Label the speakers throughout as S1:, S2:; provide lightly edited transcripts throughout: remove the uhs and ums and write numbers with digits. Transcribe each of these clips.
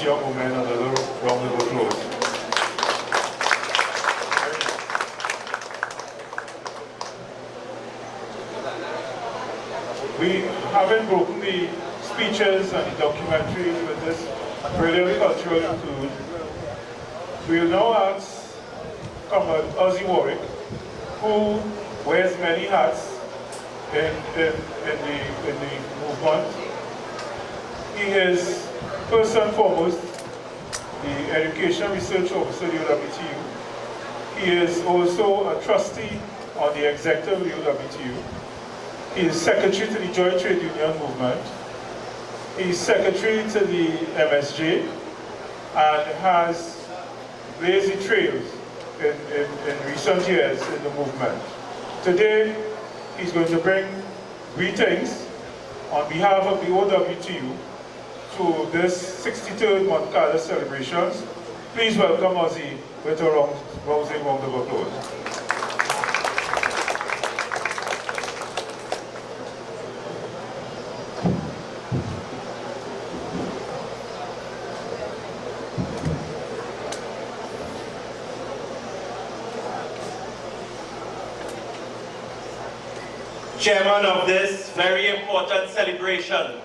S1: these young women another round of applause. We haven't broken the speeches and the documentaries with this brilliant cultural include. We will now ask Comrade Ozzi Warwick, who wears many hats in the movement. He is, first and foremost, the Education Research Officer of the OWTU. He is also a trustee on the executive of the OWTU. He is secretary to the Joint Trade Union Movement. He is secretary to the MSJ and has blazed the trails in recent years in the movement. Today, he's going to bring greetings on behalf of the OWTU to this 63rd Moncada celebrations. Please welcome Ozzi with a rousing round of applause.
S2: Chairman of this very important celebration,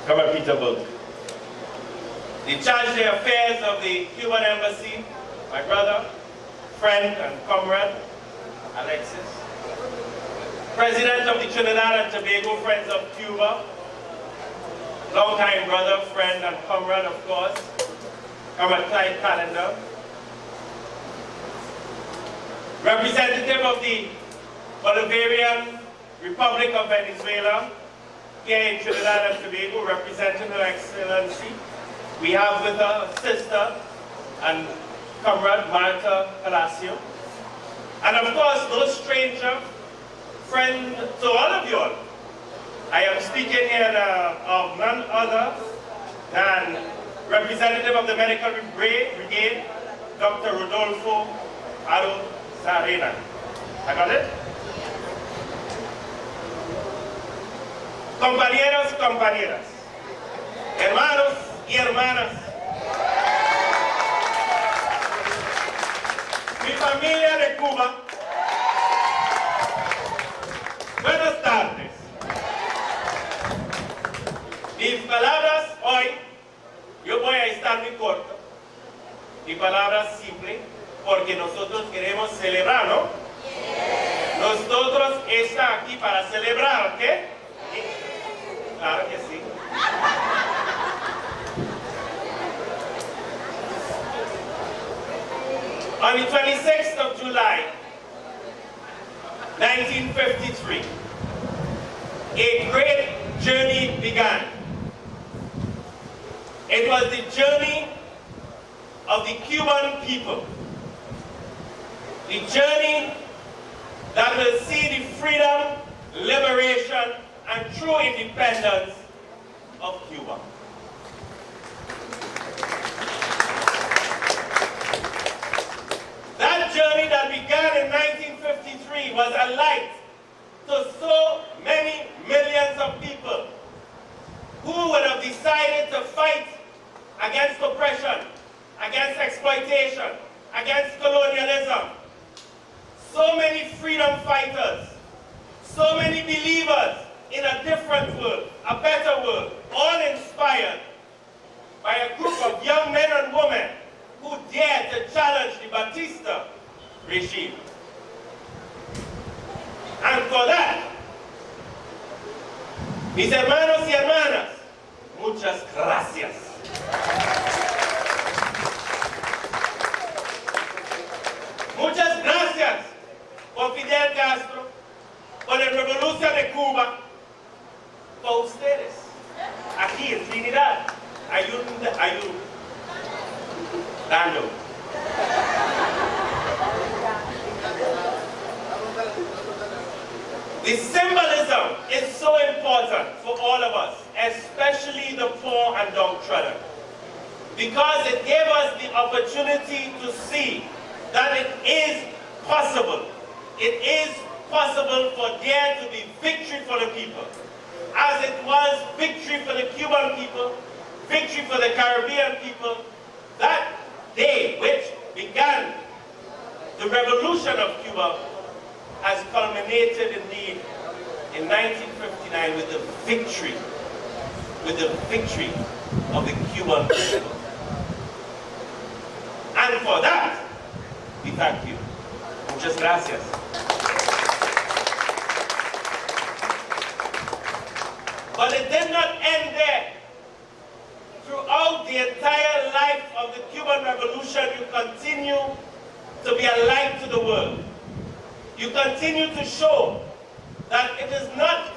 S2: Comrade Peterburg. The Charge d'Affaires of the Cuban Embassy, my brother, friend and comrade, Alexis. President of the Trinidad and Tobago Friends of Cuba, longtime brother, friend and comrade, of course, Comrade Clyde Callender. Representative of the Bolivarian Republic of Venezuela, here in Trinidad and Tobago, representing Her Excellency. We have with her sister and comrade Marta Palacio. And of course, no stranger, friend to all of you all. I am speaking here of none other than representative of the Medical Brigade, Dr. Rodolfo Aro Sarena. I got it? Compañeros, compañeras, hermanos y hermanas, mi familia de Cuba, buenas tardes. Mis palabras hoy, yo voy a estar muy corto, mi palabra simple, porque nosotros queremos celebrar, ¿no? Nosotros estamos aquí para celebrar, ¿ok? Claro que sí. On the 26th of July, 1953, a great journey began. It was the journey of the Cuban people. The journey that will see the freedom, liberation, and true independence of Cuba. That journey that began in 1953 was a light to so many millions of people who would have decided to fight against oppression, against exploitation, against colonialism. So many freedom fighters, so many believers in a different world, a better world, all inspired by a group of young men and women who dared to challenge the Batista regime. And for that, mis hermanos y hermanas, muchas gracias. Muchas gracias por Fidel Castro, por la Revolución de Cuba, por ustedes, aquí en Trinidad, ayudando. The symbolism is so important for all of us, especially the poor and downtrodden, because it gave us the opportunity to see that it is possible. It is possible for there to be victory for the people. as it was victory for the Cuban people, victory for the Caribbean people, that day which began the revolution of Cuba has culminated indeed in 1959 with the victory of the Cuban people. And for that, we thank you. Muchas gracias. But it did not end there. Throughout the entire life of the Cuban Revolution, you continue to be a light to the world. You continue to show that it is not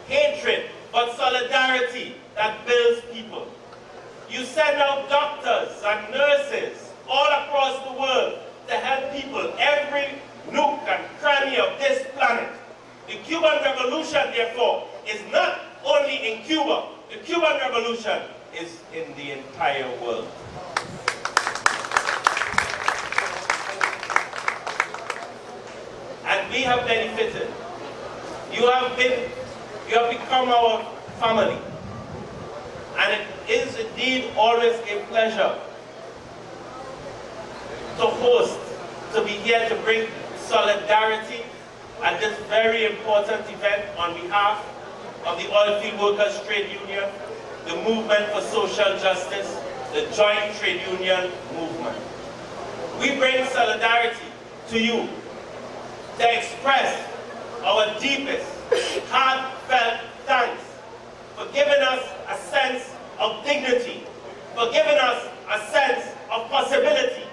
S2: hatred, but solidarity that builds people. You send out doctors and nurses all across the world to help people, every nook and cranny of this planet. The Cuban Revolution, therefore, is not only in Cuba. The Cuban Revolution is in the entire world. And we have benefited. You have become our family. And it is indeed always a pleasure to host, to be here to bring solidarity at this very important event on behalf of the Oilfield Workers Trade Union, the Movement for Social Justice, the Joint Trade Union Movement. We bring solidarity to you to express our deepest, heartfelt thanks for giving us a sense of dignity, for giving us a sense of possibility,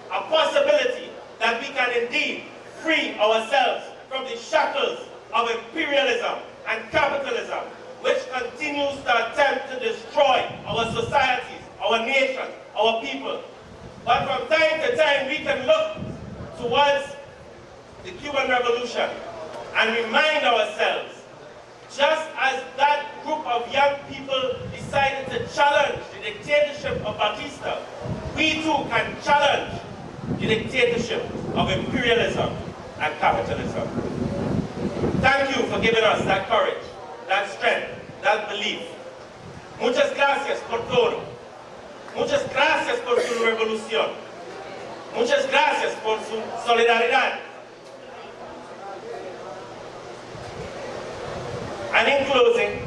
S2: a possibility that we can indeed free ourselves from the shackles of imperialism and capitalism, which continues to attempt to destroy our societies, our nation, our people. But from time to time, we can look towards the Cuban Revolution and remind ourselves, just as that group of young people decided to challenge the dictatorship of Batista, we too can challenge the dictatorship of imperialism and capitalism. Thank you for giving us that courage, that strength, that belief. Muchas gracias por todo. Muchas gracias por su revolución. Muchas gracias por su solidaridad. And in closing,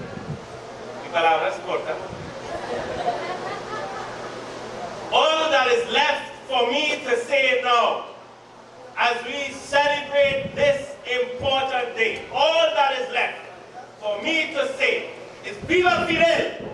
S2: mi palabra es corta. All that is left for me to say now, as we celebrate this important day, all that is left for me to say is Viva Fidel!